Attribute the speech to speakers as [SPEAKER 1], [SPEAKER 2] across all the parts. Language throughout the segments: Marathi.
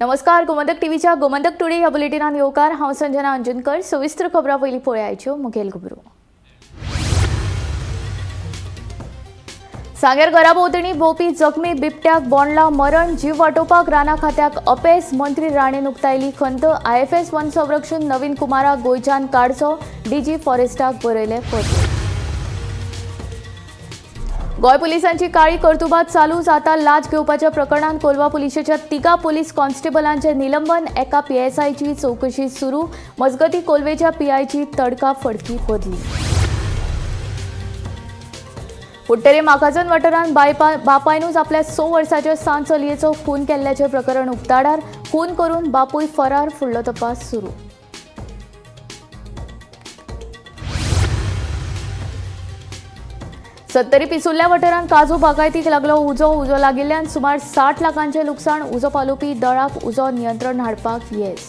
[SPEAKER 1] नमस्कार. गोमंतक टीव्हीच्या गोमंतक टुडे ह्या बुलेटिनान येवकार. हांव संजना अंजुनकर. सविस्तर खबरां पयलीं पळोवयाच्यो मुखेल खबरो. सांगेर घराभोंवतणी भोंवपी जखमी बिबट्याक बोंडला मरण. जीव वाटोवपाक राना खात्याक अपेस. मंत्री राणेन उक्तायली खंत. IFS वन संरक्षण नवीन कुमाराक गोंयच्यान काडचो. DG फॉरेस्टाक बरयले पत्र. गोंय पुलिसांची काळी कर्तुबात चालूच. आता लाच घेवपाच्या प्रकरणात कोलवा पुलिशेच्या 3 पुलीस कॉन्स्टेबलांचे निलंबन. एका PSIची चौकशी सुरू. मजगती कोलवेच्या PIची तडकाफडकी बदली. कुट्टेरे माकाजन वाठारांत बापायनूच आपल्या 6 वर्साच्या सांत चलयेचो खून केल्ल्याचे प्रकरण उक्ताडार. खून करून बापूय फरार. फुडलो तपास सुरू. सत्तरी पिसुल्ल्या वाठारांत काजू बागायतीक लागलो उजो लागिल्ल्यान सुमार 60 लाखांचे लुकसाण. उजो पालोवपी दळाक उजो नियंत्रण हाडपाक येस.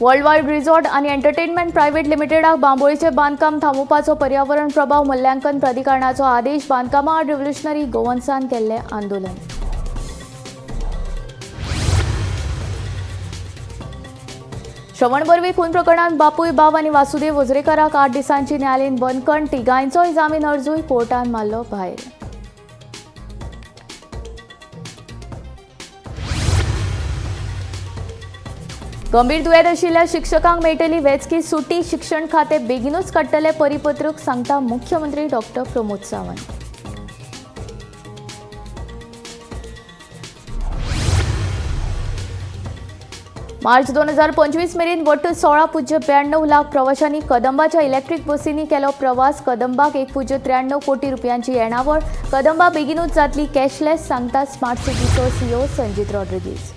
[SPEAKER 1] वर्ल्ड वायड रिसॉर्ट आनी एंटरटेनमेंट प्रायव्हेट लिमिटेडाक बांबोळीचे बांदकाम थांबोवपाचो पर्यावरण प्रभाव मूल्यांकन प्राधिकरणाचो आदेश. बांदकामा आड रिव्होल्युशनरी गोवन्सान केल्ले आंदोलन. श्रवण बरवी खून प्रकरणात बापूय बाब आनी वासुदेव वजरेकाराक 8 दिसांची न्यायालयीन बंदखण. तिगांयचोय जामीन अर्जूय कोर्टान मारलो भायर. गंभीर दुयेंत आशिल्ल्या शिक्षकांक मेळटली वेंचकी सुटी. शिक्षण खातें बेगीनूच काडटले परिपत्रक, सांगता मुख्यमंत्री डॉ. प्रमोद सावंत. मार्च 2025 मेरेन वट्ट 16.92 लाख प्रवाशांनी कदंबाच्या इलेक्ट्रीक बसींनी केलो प्रवास. कदंबाक 1.93 कोटी रुपयांची येणावळ. कदंबा बेगीनूच जातली कॅशलेस, सांगता स्मार्ट सिटीचो CEO संजीत रॉड्रिगीज.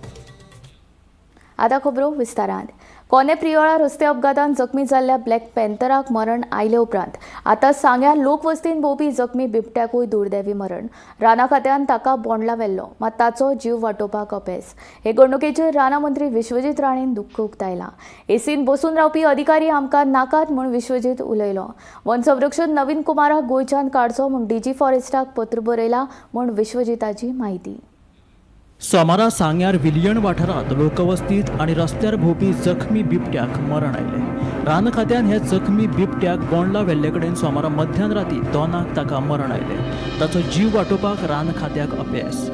[SPEAKER 1] आतां खबरो विस्तारांत. कोने प्रियोळा रस्ते अपघातांत जखमी जाल्ल्या ब्लॅक पॅन्थराक मरण आयले उपरांत आतां सांग्यार लोकवस्तीन भोंवपी जखमी बिबट्याकूय दुर्दैवी मरण. राना खात्यान ताका बोंडला व्हेल्लो, मात ताचो जीव वाटोवपाक अपेस. हे घडणुकेचेर राना मंत्री विश्वजीत राणेन दुख्ख उक्तायलां. एसीन बसून रावपी अधिकारी आमकां नाकात म्हूण विश्वजीत उलयलो. वन संरक्षण नवीन कुमाराक गोंयच्यान काडचो म्हूण DG फॉरेस्टाक पत्र बरयलां म्हूण विश्वजिताची माहिती.
[SPEAKER 2] सोमारा सांग्यार विलियण वाठारांत लोकवस्तीत आनी रस्त्यार भोंवपी जखमी बिबट्याक मरण आयलें. रान खात्यान हे जखमी बिबट्याक बोंडला व्हेल्ले कडेन सोमारा मध्यान राती 2 ताका मरण आयलें. ताचो जीव वाटोवपाक रान खात्याक अपेस.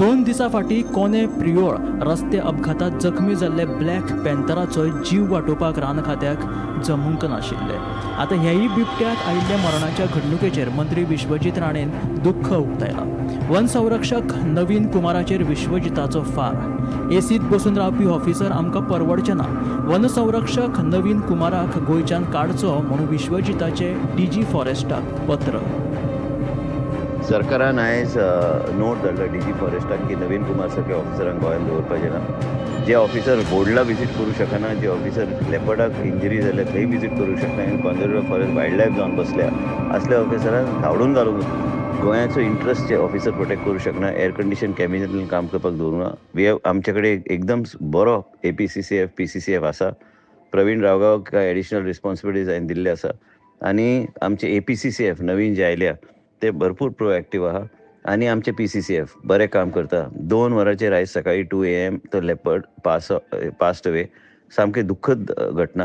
[SPEAKER 2] 2 दिसां फाटीं कोने प्रियोळ रस्ते अपघातांत जखमी जाल्ले ब्लॅक पॅन्थराचो जीव वाटोवपाक रान खात्याक जमूंक नाशिल्ले. आतां हेय बिबट्याक आयिल्ल्या मरणाच्या घडणुकेचेर मंत्री विश्वजीत राणेन दुख्ख उक्तायलां. वन संरक्षक नवीन कुमाराचेर विश्वजिताचो फार. एसीत बसून रावपी ऑफिसर आमकां परवडचे ना. वन संरक्षक नवीन कुमाराक गोंयच्यान काडचो म्हणून विश्वजिताचे DG फॉरेस्टाक पत्र.
[SPEAKER 3] सरकारान आयज नोट धाडला DG फॉरेस्टाक की नवीन कुमार सारके ऑफिसरांक गोंयांत दवरपाचे ना. जे ऑफिसर बोर्डला विजीट करूं शकना, जे ऑफिसर लेपर्डाक इंजरी जाल्या थंय विजीट करूं शकना आनी कॉन्झर्वेटिव्ह फॉरेस्ट वायल्ड लायफ जावन बसल्या असल्या ऑफिसरांक धांवडून घालूंक गोंयाचो इंट्रस्ट जे ऑफिसर प्रोटेक्ट करूं शकना, एअर कंडिशन कॅबिनेंतल्यान काम करपाक दवरूं ना. वी हॅव आमचे कडेन एकदम बरो APCCF PCCF आसा. प्रवीण रावगावाक एडिशनल रिस्पॉन्सिबिलिटीज हांवें दिल्ले आसा आनी आमचे APCCF नवीन जे आयल्या ते भरपूर प्रोएक्टीव आहा आनी आमचे PCCF बरें काम करता. 2 वरांचेर आयज सकाळी 2 AM तो लेपर्ड पास्ट अवे. सामकें दुख्खद घटना.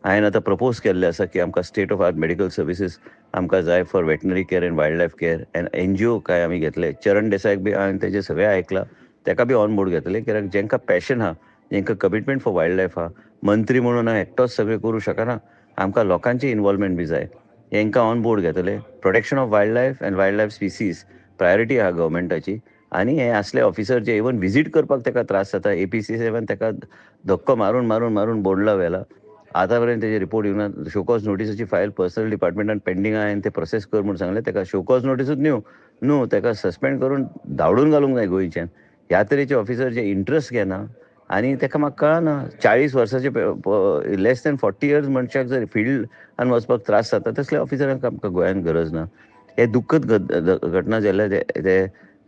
[SPEAKER 3] हांवें आतां प्रपोज केल्लें आसा की आमकां state of art medical services आमकां जाय for veterinary care end wild life care end NGO काय आमी घेतले. चरण देसायक बी हांवें तेजें सगळें आयकलां. ताका बी ऑन बोर्ड घेतले कित्याक जेंकां पॅशन आहा, जेंकां कमिटमेंट फॉर वायल्ड लायफ आहा. मंत्री म्हणून हांव एकटोच सगळें करूं शकना. आमकां लोकांची इन्वॉल्वमेंट बी जाय. हेंकां ऑन बोर्ड घेतले. Protection of wildlife and wildlife species priority आहा गव्हर्मेंटाची. आनी हे असले ऑफिसर जे इवन विजीट करपाक ताका त्रास जाता. APCCFन ताका धक्को मारून मारून मारून बोंडला व्हेला. आतां पर्यंत तेजे रिपोर्ट येवना. शोकॉज नोटीसाची फायल पर्सनल डिपार्टमेंटान पेंडींग आहा आनी ते प्रोसेस कर म्हणून सांगलें. ताका शोकॉज नोटीसूच न्यू ताका सस्पेंड करून धांवडून घालूंक जाय गोंयच्यान. ह्या तरेचे ऑफिसर जे इंट्रस्ट घेना आनी ताका म्हाका कळना 40 वर्साचे लेस दॅन 40 इयर्स मनशाक जर फिल्डान वचपाक त्रास जाता तसल्या ऑफिसरांक आमकां गोंयांत गरज ना. हे दुख्खद घटना जाल्ल्या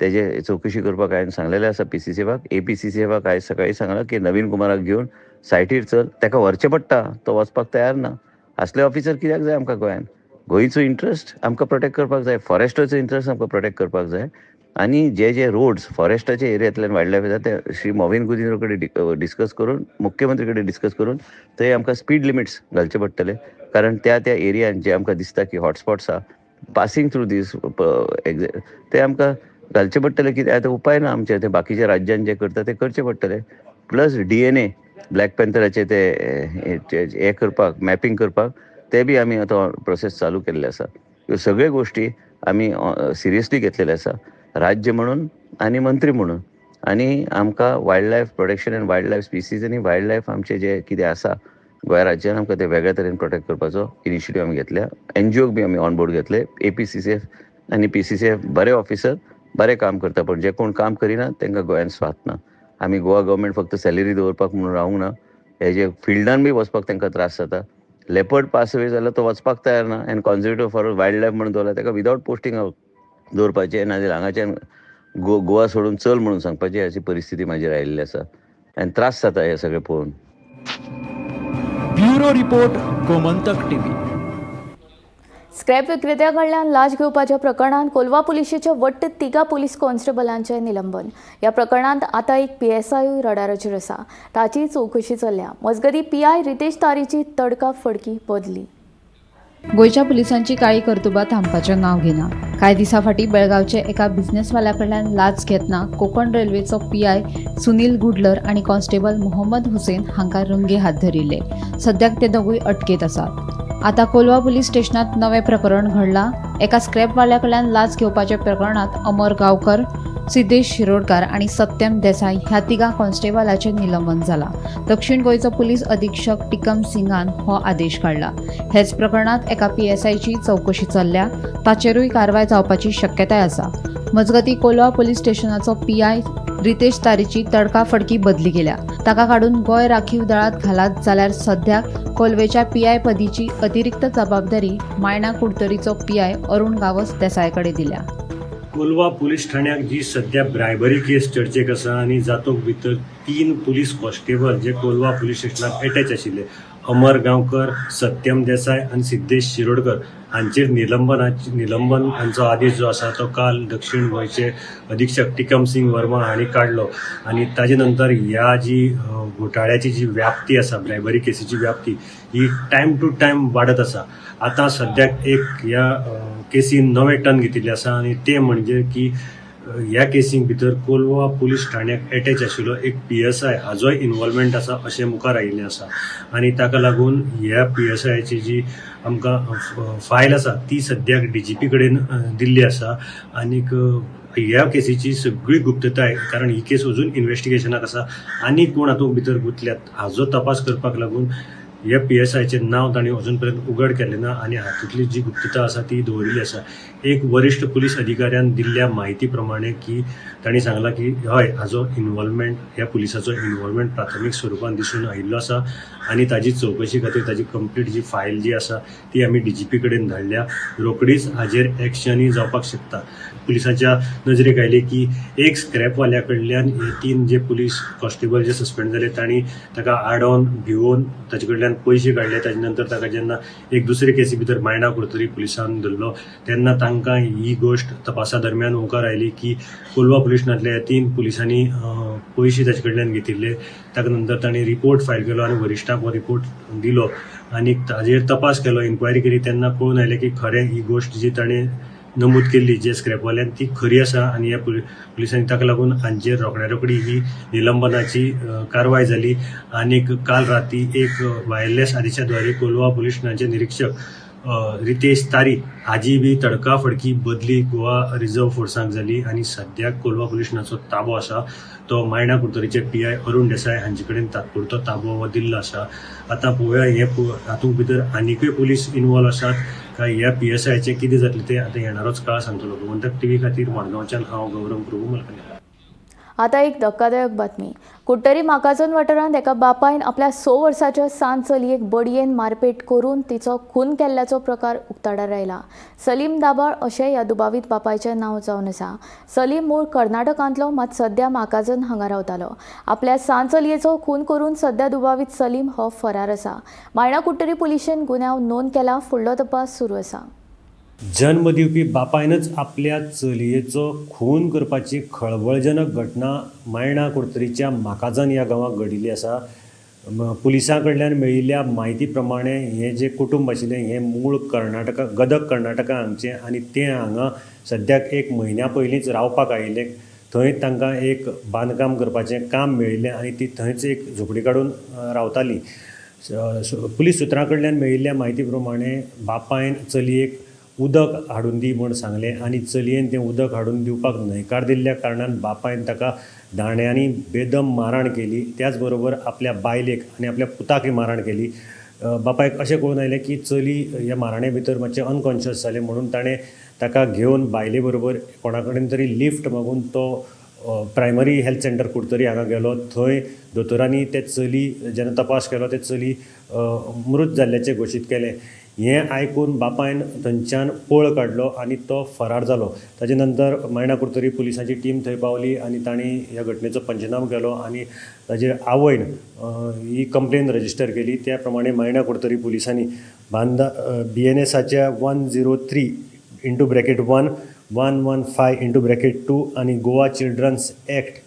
[SPEAKER 3] तेजे चवकशी करपाक हांवें सांगलेलें आसा PCCFाक. APCCFाक आयज सकाळी सांगलां की नवीन कुमाराक घेवन सायटीर चल. ताका व्हरचें पडटा, तो वचपाक तयार ना. असले ऑफिसर कित्याक जाय आमकां गोंयांत. गोंयचो इंट्रस्ट आमकां प्रोटेक्ट करपाक जाय, फॉरेस्टाचो इंट्रस्ट आमकां प्रोटेक्ट करपाक जाय. आनी जे रोड्स फॉरेस्टाच्या एरियांतल्यान वायल्ड लायफ येता ते श्री मोविन गुदिन्हो कडेन डिस्कस करून, मुख्यमंत्री कडेन डिस्कस करून थंय आमकां स्पीड लिमिट्स घालचे पडटले. कारण त्या एरियान जे आमकां दिसता की हॉटस्पॉट्स आहा पासिंग थ्रू दीस ते आमकां घालचे पडटले. कित्याक आतां उपाय ना आमचे, ते बाकीच्या राज्यान जे करता ते करचे पडटले. प्लस DNA ब्लॅक पॅन्थराचे ते हे करपाक, मॅपिंग करपाक ते बी आमी आतां प्रोसेस चालू केल्ले आसा. ह्यो सगळ्यो गोश्टी आमी सिरियसली घेतलेले आसा, राज्य म्हणून आनी मंत्री म्हणून. आनी आमकां wild life protection end wild life species आनी वायल्ड लायफ आमचे जे कितें आसा गोंय राज्यान आमकां ते वेगळ्या तरेन प्रोटेक्ट करपाचो इनिशिएटीव आमी घेतल्या. NGOक बी आमी ऑन बोर्ड घेतले. APCCF आनी PCCF बरे ऑफिसर बरें काम करता, पण जे कोण काम करिना तांकां गोंयान स्वात ना. आमी गोवा गव्हर्मेंट फक्त सॅलरी दवरपाक म्हणून रावूंक ना. हे जे फिल्डान बी वचपाक तांकां त्रास जाता. लेपर्ड पास अवे जाल्यार तो वचपाक तयार ना, आनी कॉन्झर्वेटिव्ह फॉर वायल्ड लायफ म्हणून दवरला ताका विदावट पोस्टींग दवरपाचें, नाजाल्यार हांगाच्यान गोवा सोडून चल म्हणून सांगपाची अशी परिस्थिती म्हाजेर आयिल्ली आसा. आनी त्रास जाता हे सगळें पळोवन.
[SPEAKER 2] Bureau report, Gomantak TV.
[SPEAKER 1] Scrap विक्रेत्याकडल्यान लाच घेवपाच्या प्रकरणात कोलवा पुलिशेच्या वट्ट 3 पुलीस कॉन्स्टेबलांचें निलंबन. ह्या प्रकरणात आतां एक PSI रडाराचेर आसा. ताची चवकशी चल्ल्या. मजगती PI रितेश तारीची तडकाफडकी बदली.
[SPEAKER 4] गोंयच्या पुलिसांची काळी कर्तुबां थांबपाचें नांव घेना. कांय दिसां फाटीं बेळगांवचे एका बिझनेसवाल्या कडल्यान लाच घेतना कोंकण रेल्वेचो PI सुनील गुडलर आनी कॉन्स्टेबल मोहम्मद हुसेन हांकां रंगे हात धरिल्ले. सद्याक ते दोगूय अटकेत आसात. आतां कोलवा पुलीस स्टेशनात नवें प्रकरण घडलां. एका स्क्रॅपवाल्या कडल्यान लाच घेवपाच्या प्रकरणात अमर गांवकर, सिद्धेश शिरोडकार आनी सत्यम देसाई ह्या 3 कॉन्स्टेबलाचें निलंबन जालां. दक्षिण गोंयचो पुलीस अधीक्षक टिकम सिंगान हो आदेश काडला. हेच प्रकरणात एका PSIची चवकशी चल्ल्या. ताचेरूय कारवाय जावपाची शक्यताय आसा. मजगती कोलवा पुलीस स्टेशनाचो PI रितेश तारीची तडकाफडकी बदली केल्या. ताका काडून गोंय राखीव दळांत घालात जाल्यार सध्याक कोलवेच्या PI पदीची अतिरिक्त जबाबदारी मायणा कुडतरीचो PI अरुण गावस देसाय कडेन दिल्या.
[SPEAKER 5] कोलवा पुलीस ठाण्याक जी सध्या ब्रायबरी केस चर्चेक आसा आनी जातूंत भितर 3 पुलीस कॉन्स्टेबल जे कोलवा पुलीस स्टेशनाक अटॅच आशिल्ले, अमर गांवकर, सत्यम देसाय आनी सिद्धेश शिरोडकर हांचेर निलंबन हांचो आदेश जो आसा तो काल दक्षिण गोंयचे अधीक्षक टिकम सिंग वर्मा हांणी काडलो. आनी ताजे नंतर ह्या जी घोटाळ्याची जी व्याप्ती आसा, ब्रायबरी केसीची व्याप्ती ही टायम टू टायम वाडत आसा. आतां सद्याक एक ह्या केसीन नवें टर्न घेतिल्लें आसा आनी ते म्हणजे की ह्या केसीक भितर कोलवा पुलीस ठाण्याक अटॅच आशिल्लो एक PSI हाजोय इन्वॉल्वमेंट आसा अशें मुखार आयिल्लें आसा. आनी ताका लागून ह्या PSIची जी आमकां फायल आसा ती सद्याक DGP कडेन दिल्ली आसा. आनीक ह्या केसीची सगळी गुप्तताय, कारण ही केस अजून इन्व्हेस्टिगेशनाक आसा, आनी कोण हातूंत भितर गुंतल्यात हाजो तपास करपाक लागून ह्या PSIचें नांव तांणी अजून पर्यंत उघड केल्लें ना आनी हातूंतली जी गुप्तता आसा ती दवरिल्ली आसा. एक वरिश्ठ पुलीस अधिकाऱ्यान दिल्ल्या म्हायती प्रमाणे की तांणी सांगलां की हय हाजो इन्वॉल्वमेंट, ह्या पुलिसाचो इन्वॉल्वमेंट प्राथमीक स्वरुपान दिसून आयिल्लो आसा आनी ताजी चवकशी खातीर ताजी कंप्लीट जी फायल जी आसा ती आमी DGP कडेन धाडल्या. रोखडीच हाजेर एक्शनय जावपाक शकता. पुलिसाच्या नजरेक आयले की एक स्क्रॅपवाल्या कडल्यान हे 3 जे पुलीस कॉन्स्टेबल जे सस्पेंड जाले तांणी ताका आडोवन भिवून ताचे कडल्यान पयशे काडले. ताजे नंतर ताका जेन्ना एक दुसरे केसी भितर मायणा कुडतरी पुलिसान धरलो तेन्ना तांकां ही गोश्ट तपासा दरम्यान मुखार आयली की कोलवा पुलीस स्टेशनांतल्या 3 पुलिसांनी पयशे ताचे कडल्यान घेतिल्ले. ताका नंतर तांणी रिपोर्ट फायल केलो आनी वरिश्ठांक हो रिपोर्ट दिलो आनी ताजेर तपास केलो, इन्क्वायरी केली. तेन्ना कळून आयलें की खरें ही गोश्ट जी ताणें नमूद केल्ली जे स्क्रॅपवाल्यान ती खरी आसा आनी ह्या पुलिसांनी ताका लागून हांचेर रोखड्या रोखडी ही निलंबनाची कारवाय जाली. आनीक काल राती एक वायरलेस आदेशाद्वारे कोलवा पुलीस स्टेशनाचे निरीक्षक रितेश तारी हाजी बी तडकाफडकी बदली गोवा रिझर्व फोर्सांक जाली आनी सद्याक कोलवा पुलीस स्टेशनाचो ताबो आसा तो मायणा कुडतरीचे PI अरुण देसाय हांचे कडेन तात्पुरतो ताबो हो दिल्लो आसा. आतां पळोवया हे हातूंत भितर आनीकय पुलीस इन्वॉल्व आसात काय ह्या PSIचें कितें जातलें तें आतां येणारोच काळ सांगतलो. गोमंतक TV खातीर मडगांवच्यान हांव गौरव प्रभू मलकले.
[SPEAKER 1] आता एक धक्कादायक बातमी. कुट्टरी माकाजन वाठारांत एका बापायन आपल्या 6 वर्साच्या सांत चलयेक बडयेन मारपेट करून तिचो खून केल्ल्याचो प्रकार उक्ताडार आयला. सलीम दाबाळ अशें ह्या दुबावीत बापायचें नांव जावन आसा. सलीम मूळ कर्नाटकांतलो, मात सध्या माकाजन हांगा रावतालो. आपल्या सांत चलयेचो खून करून सध्या दुबावीत सलीम हो फरार आसा. मायणा कुट्टरी पुलिशेन गुन्यांव नोंद केला. फुडलो तपास सुरू आसा.
[SPEAKER 5] जन्म दिवपी बापायनच आपल्या चलयेचो खून करपाची खळबळजनक घटना मायणा कुर्तरीच्या माकाजन ह्या गांवांत घडिल्ली आसा. पुलिसां कडल्यान मेळिल्ल्या म्हायती प्रमाणे हें जें कुटुंब आशिल्लें हें मूळ कर्नाटका, गदग कर्नाटका हांगचें, आनी तें हांगा सद्याक 1 म्हयन्या पयलींच रावपाक आयिल्ले. थंय तांकां एक बांदकाम करपाचें काम मेळिल्लें आनी ती थंयच एक झोपडी काडून रावतालीं. पुलीस सुत्रां कडल्यान मेळिल्ल्या म्हायती प्रमाणे बापायन चलयेक उदक हाडून दी म्हूण सांगलें आनी चलयेन तें उदक हाडून दिवपाक न्हयकार दिल्ल्या कारणान बापायन ताका दांड्यांनी बेदम मारहाण केली. त्याच बरोबर आपल्या बायलेक आनी आपल्या पुताकय मारहाण केली. बापायक अशें कळून आयलें की चली ह्या मारहाणे भितर मातशें अनकॉन्शियस जालें, म्हणून ताणें ताका घेवन बायले बरोबर कोणा कडेन तरी लिफ्ट मागून तो प्रायमरी हेल्थ सेंटर कुडतरी हांगा गेलो. थंय दोतोरांनी ते चली जेन्ना तपास केलो ते चली मृत जाल्ल्याचें घोशीत केलें. हें आयकून बापायन थंयच्यान पळ काडलो आनी तो फरार जालो. ताजे नंतर मायणा कुर्तरी पुलिसांची टीम थंय पावली आनी तांणी ह्या घटनेचो पंचनाम केलो आनी ताजेर आवयन ही कंप्लेन रजिस्टर केली. त्या प्रमाणे मायणा कुर्तरी पुलिसांनी बांदा BNSच्या 103(1) 115(2) आनी गोवा चिल्ड्रन्स एक्ट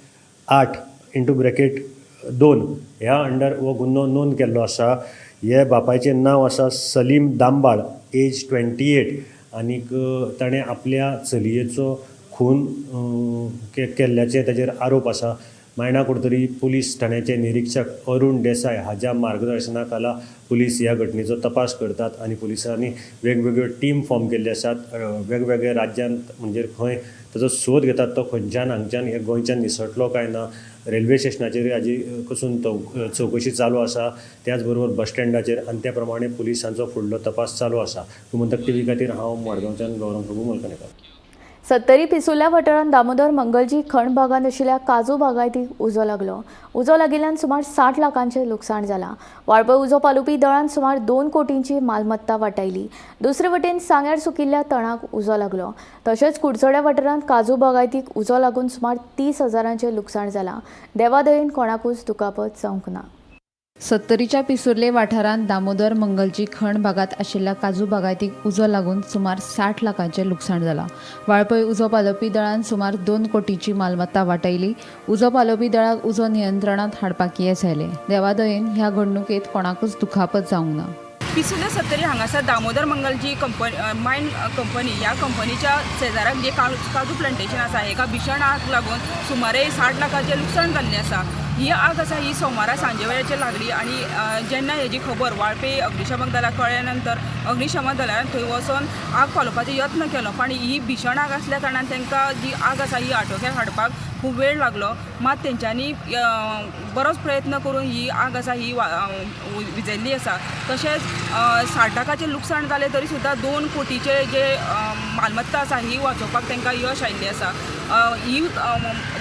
[SPEAKER 5] 8(2) ह्या अंडर हो गुन्हो नोंद केल्लो आसा. हे बापायचें नांव आसा सलीम दांबाळ, एज 28, आनीक ताणें आपल्या चलयेचो खून केल्ल्याचे ताजेर आरोप आसा. मायणा कुर्तरी पुलीस ठाण्याचे निरीक्षक अरुण देसाय हाच्या मार्गदर्शना खाला पुलीस ह्या घटनेचो तपास करतात आनी पुलिसांनी वेगवेगळ्यो टीम फॉर्म केल्ले आसात. वेगवेगळ्या राज्यांत म्हणजे खंय ताचो सोद घेतात तो खंयच्यान हांगच्यान हे गोंयच्यान निसटलो काय ना. रेल्वे स्टेशनाचेर हाजी पसून चवकशी चालू आसा, त्याच बरोबर बस स्टँडाचेर, आनी त्या प्रमाणे पुलिसांचो फुडलो तपास चालू आसा. गोमंतक TV खातीर हांव मडगांवच्यान गौरव प्रभू मलकणेकर.
[SPEAKER 1] 70 पिसुल्या वाठारांत दामोदर मंगलजी खण भागांत आशिल्ल्या काजू बागायतीक उजो लागलो. उजो लागिल्ल्यान सुमार 60 लाखांचें लुकसाण जालां. वाळपय उजो पालोवपी दळान सुमार 2 कोटींची मालमत्ता वाटायली. दुसरे वटेन सांग्यार सुकिल्ल्या तणाक उजो लागलो. तशेंच कुडचड्या वाठारांत काजू बागायतीक उजो लागून सुमार 30,000चें लुकसाण जालां. देवादयेन कोणाकूच दुखापत जावंक ना.
[SPEAKER 4] 70च्या पिसुर्ले वाठारांत दामोदर मंगलजी खण भागात आशिल्ल्या काजू बागायतीक उजो लागून सुमार 60 लाखांचें लुकसाण जालां. वाळपय उजो पालोवपी दळान सुमार 2 कोटींची मालमत्ता वाटायली. उजो पालोवपी दळाक उजो नियंत्रणांत हाडपाक येस आयले. देवादयेन ह्या घडणुकेंत कोणाकूच दुखापत जावंक ना.
[SPEAKER 6] पिसुल्या 70 हांगासर दामोदर मंगलजी मायन कंपनी, ह्या कंपनीच्या शेजाराक जे काजू प्लांटेशन आसा हेका भीषण आग लागून सुमारे 60 लाखांचें लुकसाण जाल्लें आसा. ही आग आसा ही सोमारा सांजे वेळाचेर लागली आनी जेन्ना हेजी खबर वाळपय अग्निशमक दलाक कळ्ळ्या नंतर अग्निशमक दलान थंय वचून आग पालोवपाचो यत्न केलो, पण ही भीषण आग आसल्या कारणान तांकां जी आग आसा ही आटोक्यात हाडपाक खूब वेळ लागलो. मात तेंच्यांनी बरोच प्रयत्न करून ही आग आसा ही विझयल्ली आसा. तशेंच 60 लाखांचें लुकसाण जालें तरी सुद्दां 2 कोटीचे जे मालमत्ता आसा ही वाचोवपाक तांकां यश आयिल्लें आसा. ही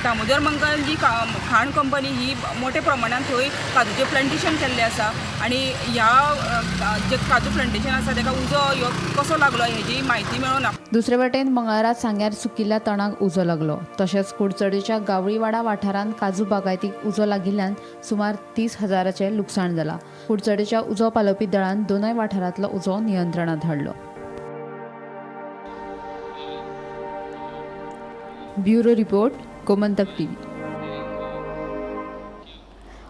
[SPEAKER 6] दामोदर मंगलजी खाण कंपनी ही मोठ्या प्रमाणात थंय काजूचें प्लांटेशन केल्लें आसा आनी ह्या जे काजू प्लांटेशन आसा ताका उजो ह्यो कसो लागलो हेजी म्हायती मेळूना.
[SPEAKER 4] दुसरे वटेन मंगळारा सांग्यार सुकिल्ल्या तणाक उजो लागलो. तशेंच कुडचडेच्या गावळीवाडा वाठारांत काजू बागायतीक उजो लागिल्ल्यान सुमार 30,000चें लुकसाण जालां. कुडचडेच्या उजो पालोवपी दळान दोनूय वाठारांतलो उजो नियंत्रणांत हाडलो. Bureau report, Gomantak TV.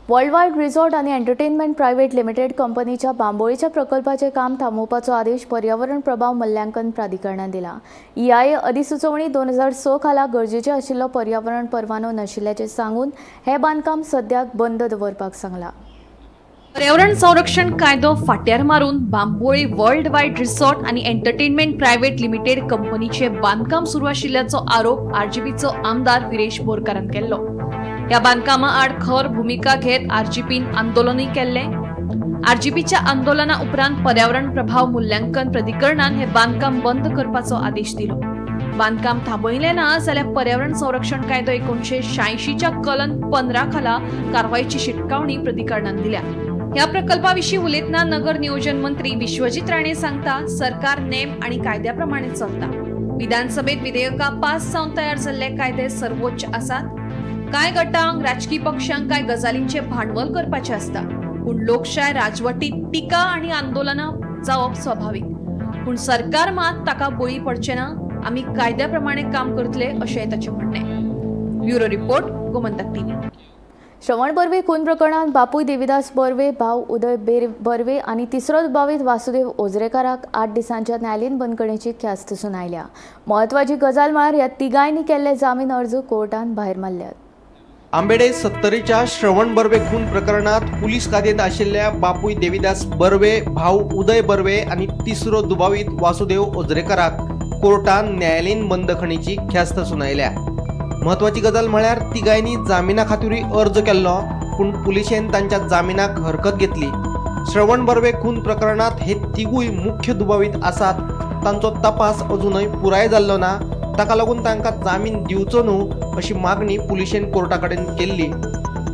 [SPEAKER 1] World wide resort आणि एंटरटेनमेंट प्रायव्हेट लिमिटेड कंपनीच्या बांबोळीच्या प्रकल्पाचे काम थांबोवपाचो आदेश पर्यावरण प्रभाव मूल्यांकन प्राधिकरणान दिला. EIA अधिसुचोवणी 2006 खाला गरजेचे आशिल्लो पर्यावरण परवानो नाशिल्ल्याचे सांगून हे बांदकाम सद्याक बंद दवरपाक सांगला.
[SPEAKER 7] पर्यावरण संरक्षण कायदो फाट्यार मारून बांबोळी वर्ल्ड वायड रिसॉर्ट आणि एंटरटेनमेंट प्रायव्हेट लिमिटेड कंपनीचे बांदकाम सुरू आशिल्ल्याचो आरोप RGPचो आमदार विरेश बोरकारान केल्लो. ह्या बांदकामा आड खर भूमिका घेत RGPन आंदोलनय केल्लें. RGPच्या आंदोलना उपरांत पर्यावरण प्रभाव मूल्यांकन प्राधिकरणान हे बांदकाम बंद करपाचो आदेश दिलो. बांदकाम थांबयलें ना जाल्यार पर्यावरण संरक्षण कायदो 1986च्या कलम 15 खाला कारवाईची शिटकावणी प्राधिकरणान दिल्या. ह्या प्रकल्पाविषयी उलयतना नगर नियोजन मंत्री विश्वजीत राणे सांगता, सरकार नेम आणि कायद्याप्रमाणे चलता. विधानसभेत विधेयकां पास जावन तयार जाल्ले कायदे सर्वोच्च आसात. कांय गटांक राजकीय पक्षांक कांय गजालींचे भांडवल करपाचें आसता, पूण लोकशाय राजवटीत टिका आनी आंदोलनां जावप स्वाभाविक. पूण सरकार मात ताका बळी पडचें ना. आमी कायद्याप्रमाणे काम करतले अशेंय ताचें म्हणणें. Bureau report, Gomantak TV.
[SPEAKER 1] श्रवण बर्वे खून प्रकरणात बापूय देविदास बर्वे, भाव उदय बर्वे आणि तिसरो दुबावित वासुदेव ओझरेकाराक 8 दिसांच्या न्यायालयीन बंदखणीची ख्यास्त सुनायल्या. म्हत्वाची गजाल म्हळ्यार ह्या तिगांयनी केल्ले जामीन अर्ज कोर्टान भायर मारल्यात.
[SPEAKER 8] आंबेडे 70च्या श्रवण बर्वे खून प्रकरणात पुलीस कायदेत आशिल्ल्या बापूय देविदास बर्वे, भाऊ उदय बर्वे आणि तिसरो दुबावित वासुदेव ओझरेकाराक कोर्टान न्यायालयीन बंदखणीची ख्यास्त सुनायल्या. महत्वाची गजाल म्हळ्यार तिगांयनी जामिना खातीरूय अर्ज केल्लो, पूण पुलिशेन तांच्या जामिनाक हरकत घेतली. श्रवण बर्वे खून प्रकरणात हे तिगूय मुख्य दुबावित आसात. तांचो तपास अजूनय पुराय जाल्लो ना, ताका लागून तांकां जामीन दिवचो न्हू अशी मागणी पुलिशेन कोर्टा कडेन केल्ली.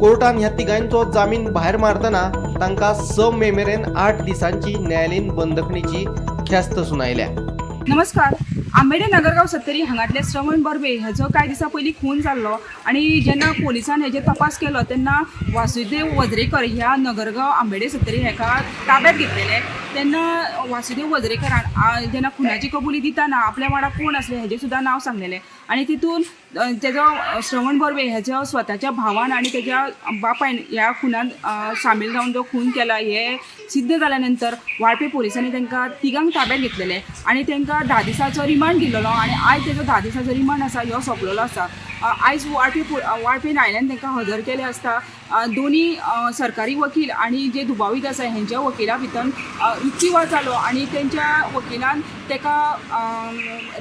[SPEAKER 8] कोर्टान ह्या तिगांयचो जामीन भायर मारतना तांकां 6 मे मेरेन 8 दिसांची न्यायालयीन बंदखणीची ख्यास्त सुनायल्या.
[SPEAKER 6] नमस्कार. आंबेडे नगरगाव 70 हांगातले श्रवण बर्वे हेजो कांय दिसा पयलीं खून जाल्लो आणि जेन्ना पोलिसान हेजे तपास केलो तेन्ना वासुदेव वज्रेकर ह्या नगरगाव आंबेडे 70 हेका ताब्यात घेतलेले. तेन्ना वासुदेव वज्रेकरान जेन्ना खुनाची कबुली दितना आपल्या वांगडा कोण आसले हेजें सुद्दां नांव सांगलेलें आणि तितून तेजो श्रवण बर्वे हेजो स्वताच्या भावान आणि तेज्या बापायन ह्या खुनान सामील जावन जो खून केला हे सिद्ध जाल्या नंतर वाळपे पोलिसांनी तांकां तिगांक ताब्यात घेतलेले आणि तांकां 10 दिसाचो रिमांड दिलेलो आणि आयज तेजो 10 दिसाचो रिमांड आसा ह्यो सोंपलेलो आसा. आयज वाळपे न्यायालयान तांकां हजर केले आसता. दोन्ही सरकारी वकील आणि जे दुबावित आसा हेंच्या वकिला भितर युक्तिवाद जालो आणि तेंच्या वकिलान ताका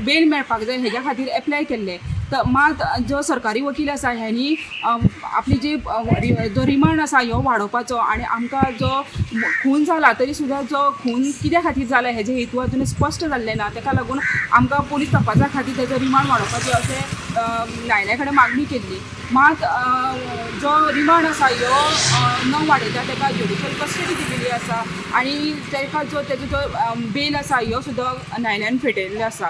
[SPEAKER 6] बेल मेळपाक जाय हेज्या खातीर एप्लाय केल्ले. मात जो सरकारी वकील आसा हेनी आपली जी जो रिमांड आसा ह्यो वाडोवपाचो आणि आमकां जो खून जाला तरी सुद्दां जो खून कित्या खातीर जाला हेजे हेतू अजून स्पश्ट जाल्लें ना. ताका लागून आमकां पुलीस तपासा खातीर तेजो रिमांड वाडोवपाचो अशें न्यायालया कडेन मागणी केल्ली. मात जो रिमांड आसा ह्यो न वाडयता ताका ज्युडिशियल कस्टडी दिलेली आसा आणि ताका जो तेजो जो बेल आसा ह्यो सुद्दां न्यायालयान फेटयल्लो आसा.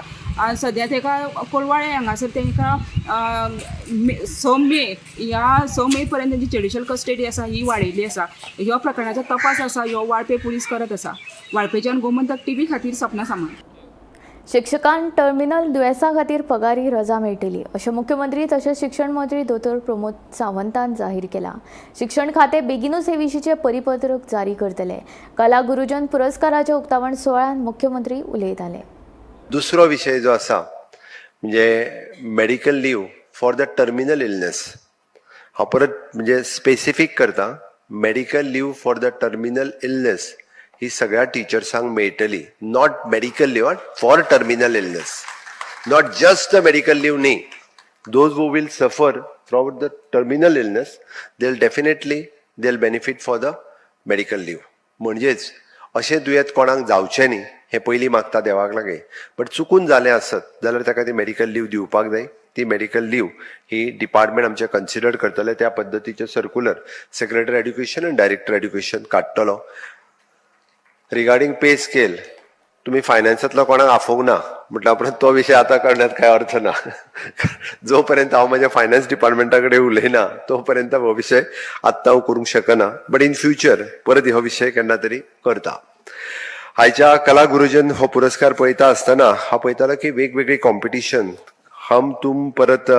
[SPEAKER 6] सद्या ताका कोलवाळे हांगासर तांकां 6 मे पर्यंत तांची ज्युडिशियल कस्टडी आसा ही वाडयल्ली आसा. ह्यो प्रकरणाचो तपास आसा ह्यो वाळपे पुलीस करत आसा. वाळपेच्यान गोमंतक टीव्ही खातीर सपना सामंत.
[SPEAKER 1] शिक्षकांक टर्मिनल दुयेंसां खातीर पगारी रजा मेळटली अशें मुख्यमंत्री तशेंच शिक्षण मंत्री दोतोर प्रमोद सावंतान जाहीर केलां. शिक्षण खातें बेगीनूच हे विशींचें परिपत्रक जारी करतले. कला गुरुजन पुरस्काराच्या उक्तावण सुवाळ्यान मुख्यमंत्री उलयताले.
[SPEAKER 9] दुसरो विषय जो आसा म्हणजे medical leave for the terminal illness. हांव परत म्हणजे स्पेसिफीक करता, medical leave for the terminal illness ही सगळ्या टिचर्सांक मेळटली. Not medical leave for terminal illness, not just the medical leave न्ही. Those who will suffer from the terminal illness they definitely they benefit for the medical leave. म्हणजेच अशें दुयेंत कोणाक जावचें न्ही हे पयलीं मागता देवाक लागे. बट चुकून जालें आसत जाल्यार ताका ती मेडिकल लीव दिवपाक जाय. ती मेडिकल लीव ही डिपार्टमेंट आमचे कन्सिडर करतले. त्या पद्दतीचे सर्क्युलर सेक्रेटरी एड्युकेशन आनी डायरेक्टर एड्युकेशन काडटलो. रिगार्डिंग पे स्केल तुम्ही फायनान्सांतलो कोणाक आफोवंक ना म्हटल्या उपरांत तो विशय आतां करण्यात कांय अर्थ ना. जो पर्यंत हांव म्हज्या फायनान्स डिपार्टमेंटा कडेन उलयना तो पर्यंत हो विशय आत्तां हांव करूंक शकना. बट इन फ्युचर परत हो विशय केन्ना तरी करता. आयच्या कला गुरुजन हो पुरस्कार पळयता आसतना हांव पळयतालो की वेगवेगळी कॉम्पिटिशन हम तुम, परत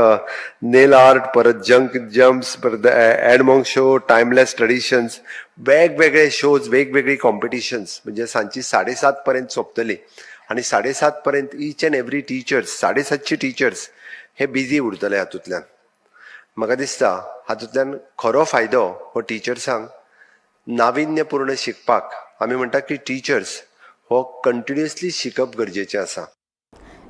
[SPEAKER 9] नेल आर्ट, परत जम्प्स, परत एडमोंग शो, टायमलेस ट्रेडिशन्स, वेगवेगळे शोज, वेगवेगळी कॉम्पिटिशन्स म्हणजे सांजची 7:30 पर्यंत सोंपतली आणि 7:30 पर्यंत each and every teachers 7:30 teachers हे बिजी उरतले हातूंतल्यान. म्हाका दिसता हातूंतल्यान खरो फायदो हो टिचर्सांक नाविन्यपूर्ण शिकपाक. आमी म्हणटा की टिचर्स हो कंटिन्युअसली शिकप गरजेचें आसा.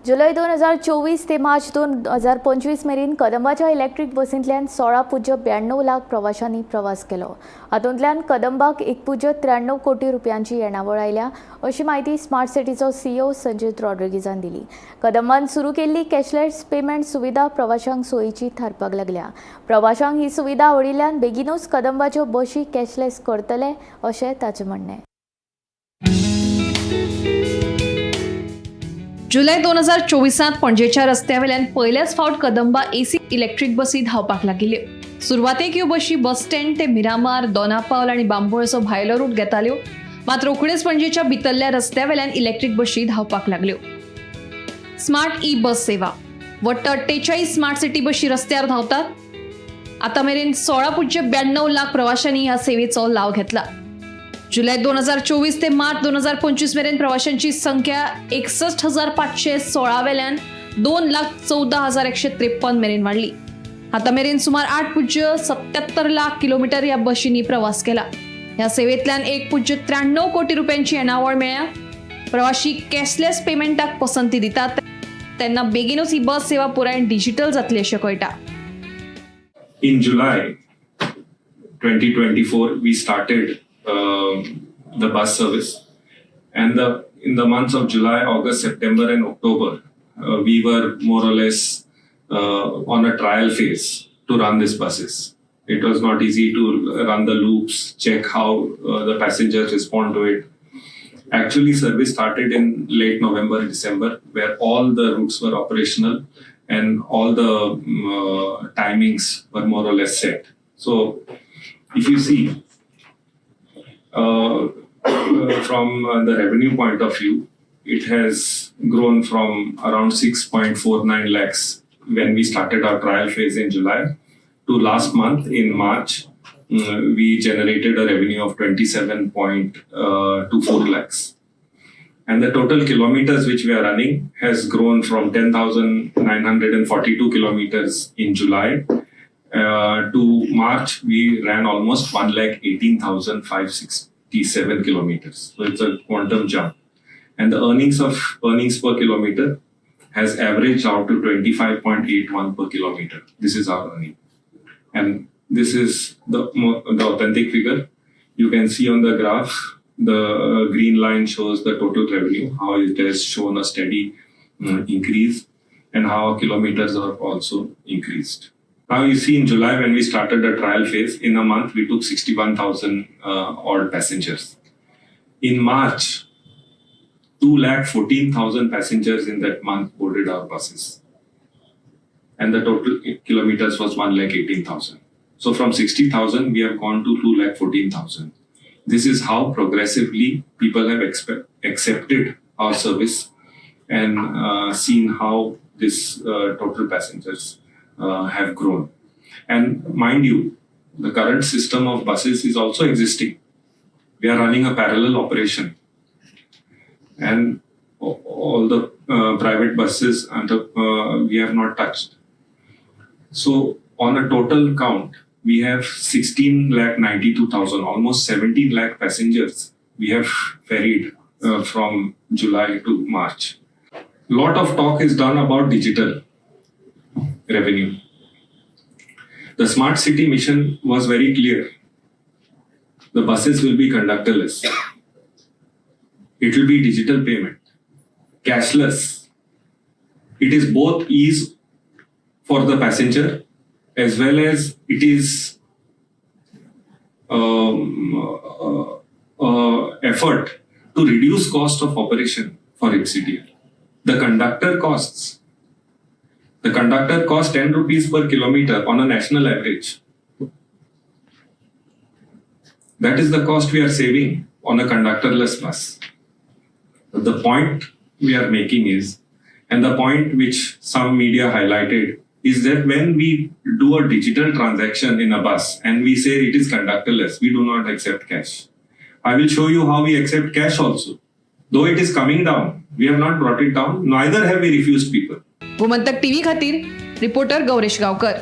[SPEAKER 1] जुलय 2024 ते मार्च 2025 मेरेन कदंबाच्या इलेक्ट्रीक बसींतल्यान 16.92 लाख प्रवाशांनी प्रवास केलो. हातूंतल्यान कदंबाक 1.93 कोटी रुपयांची येणावळ आयल्या अशी माहिती स्मार्ट सिटीचो CEO संजीत रॉड्रिगीजान दिली. कदंबान सुरू केल्ली कॅशलेस पेमेंट सुविधा प्रवाशांक सोयीची थारपाक लागल्या. प्रवाशांक ही सुविधा आवडिल्ल्यान बेगीनूच कदंबाच्यो बशी कॅशलेस करतले अशें ताचें म्हणणें.
[SPEAKER 7] जुलय 2024 पणजेच्या रस्त्यावेल्यान पयल्याच फावट कदंबा AC इलेक्ट्रीक बसी धावपाक लागिल्ल्यो. सुरवातेक ह्यो बशी बस स्टँड ते मिरामार, दोनापावल आनी बांबोळचो भायलो रूट घेताल्यो. मात रोखडेच पणजेच्या भितरल्या रस्त्यावेल्यान इलेक्ट्रीक बशी धावपाक लागल्यो. स्मार्ट ई बस सेवा वट्ट 48 स्मार्ट सिटी बशी रस्त्यार धांवतात. आतां मेरेन 16.92 लाख प्रवाशांनी ह्या सेवेचो लाव घेतला. जुलय 2024 ते मार्च 2025 मेरेन प्रवाशांची संख्या 61,516 वेल्यान 2,14,153 मेरेन वाढली. आता मेरेन सुमार 8.77 लाख किलोमीटर ह्या बशींनी प्रवास केला. ह्या सेवेंतल्यान 1.93 कोटी रुपयांची येणावळ मेळ्ळ्या. प्रवाशी कॅशलेस पेमेंटाक पसंती दितात तेन्ना बेगीनूच ही बस सेवा पुराय डिजिटल जातली अशें कळटा.
[SPEAKER 10] In July 2024, we started the bus service, and in the months of July, August, September, and October, we were more or less on a trial phase to run these buses. It was not easy to run the loops, check how the passengers respond to it. Actually, service started in late November, December, where all the routes were operational and all the timings were more or less set. So, if you see, from the revenue point of view, it has grown from around 6.49 lakhs when we started our trial phase in July to last month in March, we generated a revenue of 27.24 lakhs. And the total kilometers which we are running has grown from 10,942 kilometers in July to March, we ran almost 1,18,567 kilometers. So it's a quantum jump. And the earnings per kilometer has averaged out to 25.81 per kilometer. This is our earning. And this is the authentic figure. You can see on the graph, the green line shows the total revenue, how it has shown a steady increase, and how kilometers are also increased. Now you see in July when we started the trial phase, in a month we took 61,000 odd passengers. In March, 214,000 passengers in that month boarded our buses. And the total kilometers was 118,000. So from 60,000 we have gone to 214,000. This is how progressively people have accepted our service and seen how this total passengers have grown. And mind you, the current system of buses is also existing. We are running a parallel operation. And all the private buses we have not touched. So on a total count, we have 16,92,000, almost 17 lakh passengers we have ferried from July to March. Lot of talk is done about digital revenue. The smart city mission was very clear. The buses will be conductorless. It will be digital payment, cashless. It is both ease for the passenger as well as it is effort to reduce cost of operation for HCTL. The conductor costs 10 rupees per kilometer on a national average. That is the cost we are saving on a conductorless bus. But the point we are making is, and the point which some media highlighted, is that when we do a digital transaction in a bus and we say it is conductorless, we do not accept cash. I will show you how we accept cash also. Though it is coming down, we have not brought it down, neither have we refused people.
[SPEAKER 7] Gomantak TV खातीर रिपोर्टर गौरेश गांवकर.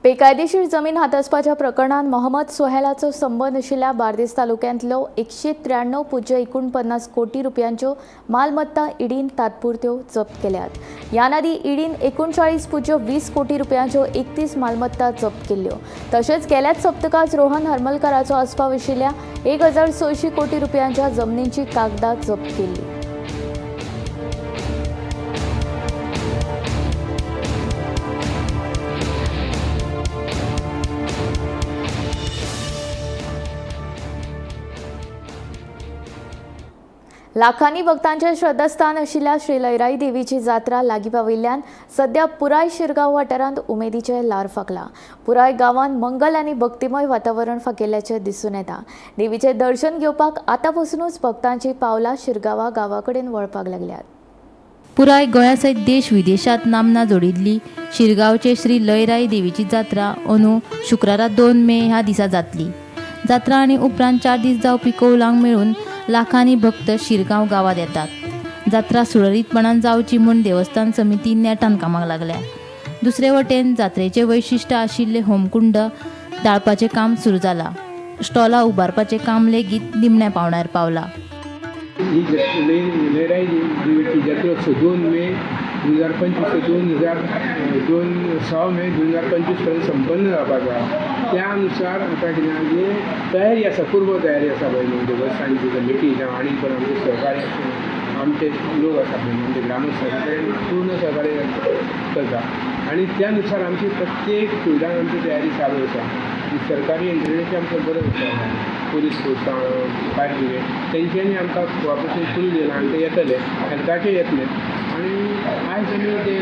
[SPEAKER 1] बेकायदेशीर जमीन हातासपाच्या प्रकरणात मोहम्मद सोहेलाचो संबंध आशिल्ल्या बार्देस तालुक्यांतलो 193.49 कोटी रुपयांच्यो मालमत्ता ईडीन तात्पुरत्यो जप्त केल्यात. ह्या नदी ईडीन 39.20 कोटी रुपयांच्यो 31 मालमत्ता जप्त केल्ल्यो. तशेंच गेल्याच सप्तकात रोहन हरमलकराचो आस्पाव आशिल्ल्या 1,600 कोटी रुपयांच्या जमनींची कागदां जप्त केल्ली. लाखांनी भक्तांचे श्रद्धास्थान आशिल्ल्या श्री लयराई देवीची जात्रा लागीं पाविल्ल्यान सध्या पुराय शिरगांव वाठारांत उमेदीचे ल्हार फाकला. पुराय गांवांत मंगल आनी भक्तिमय वातावरण फाकिल्ल्याचे दिसून येता. देवीचे दर्शन घेवपाक आतां पासूनच भक्तांची पावलां शिरगांवा गांवा कडेन वळपाक लागल्यात.
[SPEAKER 11] पुराय गोंयासयत देश विदेशात नामना जोडिल्ली शिरगांवचे श्री लयराई देवीची जात्रा अंदू शुक्रारा 2 मे ह्या दिसा जातली. जात्रा आनी उपरांत 4 दीस जावपी कौलांक मेळून लाखांनी भक्त शिरगांव गांवांत येतात. जात्रा सुरळीतपणान जावची म्हूण देवस्थान समिती नेटान कामाक लागल्या. दुसरे वटेन जात्रेचे वैशिश्ट्य आशिल्ले होमकुंड दाळपाचें काम सुरू जालां. स्टॉलां उबारपाचें काम लेगीत निमण्या पावण्यार पावलां.
[SPEAKER 12] ही लयराई देवीची जात्रा 2 मे 2025 ते 6 मे 2025 पर्यंत संपन्न जावपाक जाय. त्या अनुसार आतां कितें आसा तयारी आसा, पूर्व तयारी आसा पळय न्हू देवस्थानाची कमिटी जावं आनी पण आमचे सहकारी आमचे लोक आसा पळय म्हणजे ग्रामस्थांचे पूर्ण सहकार्य करता आनी त्यानुसार आमची प्रत्येक सुविधान आमची तयारी चालू आसा. सरकारी यंत्रणेचे आमकां गरज आसा. पोलीस पोस्टां फायर ब्रिगेड तेंच्यांनी आमकां कॉपरेशन फूल दिलां आनी ते येतले हेल्थाचे येतले. आनी आयज आमी ते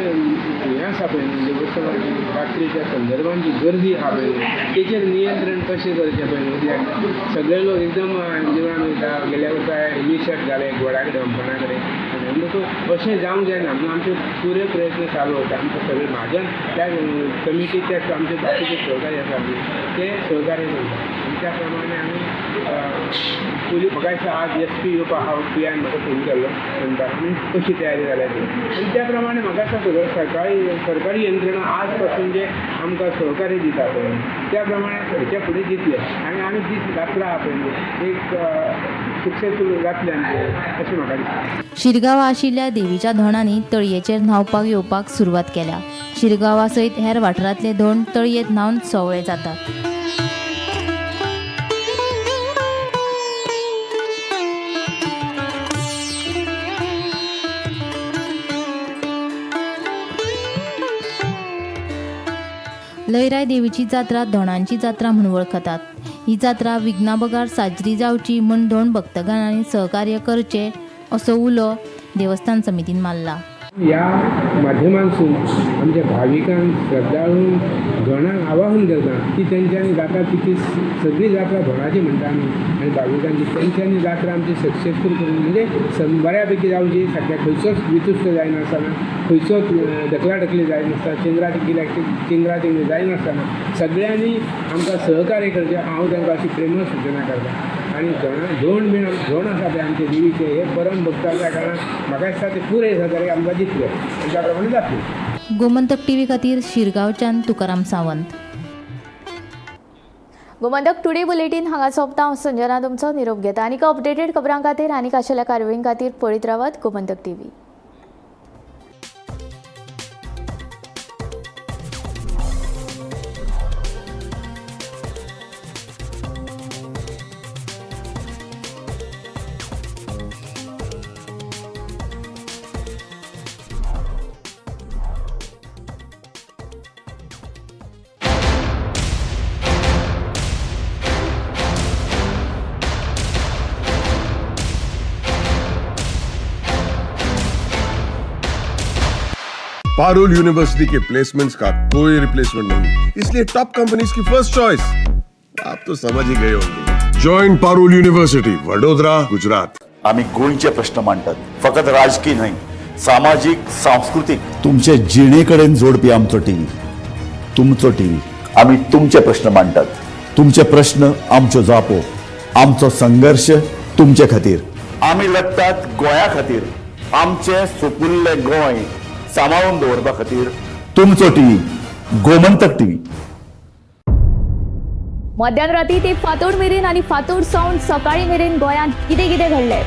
[SPEAKER 12] हें आसा पळय देवस्थानाची रात्रीच्या संदर्भान जी गर्दी आहा पळय तेचेर नियंत्रण कशें करचें पळय न्हू. कित्याक सगळे लोक एकदम जिवणान वयता. गेल्या वर्सा इनिशिएट जाले घोडा कडेन अमपणा कडेन आनी म्हणटकूच अशें जावंक जायना म्हणून आमचे पुरे प्रयत्न चालू आसा. आमकां सगळे म्हाज्यान त्या कमिटीचे आमचे बाकीचे सहकारी आसा ते सहकार्य करता. आनी त्या प्रमाणे आमी पोलीस म्हाका दिसता आज SP येवपा हांव PI म्हाका फोन केल्लो म्हणटा आनी कशी तयारी जाल्या ती आनी त्या प्रमाणे म्हाका दिसता सगळें सरकारी यंत्रणा आज पासून जे आमकां सहकार्य दिता पळय त्या प्रमाणे हेच्या फुडें दितले आनी आमी दीस जात्रा आहा पळय एक सक्सेसफूल जातले आमचे अशें म्हाका दिसता.
[SPEAKER 11] शिरगांवा आशिल्ल्या देवीच्या धोंडांनी तळयेचेर न्हावपाक येवपाक सुरवात केल्या. शिरगांवा सयत हेर वाठारांतले धोंड तळयेंत न्हावन सवळे जातात. लयराई देवीची जात्रा धोंडांची जात्रा म्हणून वळखतात. ही जात्रा विघ्नाबगार साजरी जावची म्हूण धोंड भक्तगणांनी सहकार्य करचें असो उलो देवस्थान समितीन मारला.
[SPEAKER 12] ह्या माध्यमांसून आमच्या भाविकांक श्रद्धाळूंक धोंडाक आवाहन करता की तेंच्यांनी जाता तितली सगळी जात्रा धोंडाची म्हणटा आमी आनी भाविकांची तेंच्यांनी जात्रा आमची सक्सेसफूल करून म्हणजे बऱ्यापैकी जावची. सध्या खंयचोच वितुश्ट जायनासतना खंयचोच ढकलाढकली जायनासता चिंगराचिंगरी जायनासतना सगळ्यांनी आमकां सहकार्य करचें हांव तांकां अशी प्रेमळ सूचना करता. आनी धोंड आसा पळय आमचे देवीचे हे परम भक्त आसल्या कारणान म्हाका दिसता ते पुरे सहकार्य आमकां दितले आनी त्या प्रमाणे जातले.
[SPEAKER 11] गोमंतक TV खातीर शिरगांवच्यान तुकाराम सावंत.
[SPEAKER 1] गोमंतक टुडे बुलेटीन हांगा सोंपता. हांव संजना तुमचो निरोप घेता. आनीक अपडेटेड खबरां खातीर आनीक आशिल्ल्या कार्यावळीं खातीर पळयत रावात गोमंतक TV.
[SPEAKER 13] पारुल यूनिवर्सिटी के प्लेसमेंट्स का कोई रिप्लेसमेंट नहीं, इसलिए टॉप कंपनीज की फर्स्ट चॉइस आप तो समझ ही गए होंगे. Join Parul university, Vadodara, Gujarat.
[SPEAKER 14] आम्ही गोंयचे प्रश्न मांडटात, फकत राजकीय न्हय, सामाजिक सांस्कृतिक तुमचे जिणेकडेन जोडपी आमचो टीव्ही. तुमचो टीव्ही. आम्ही तुमचे प्रश्न मांडटात. तुमचे प्रश्न आमच्यो जापो. आमचो संघर्ष तुमचे खातीर. आम्ही लढटात गोंया खातीर. आमचे सोपुल्ले गोंय सांबाळून दवरपा खातीर तुमचो टीव्ही गोमंतक टीव्ही.
[SPEAKER 1] मध्यान राती ते फातोड मेरेन आनी फातोड सावन सकाळी मेरेन गोंयांत कितें कितें घडलें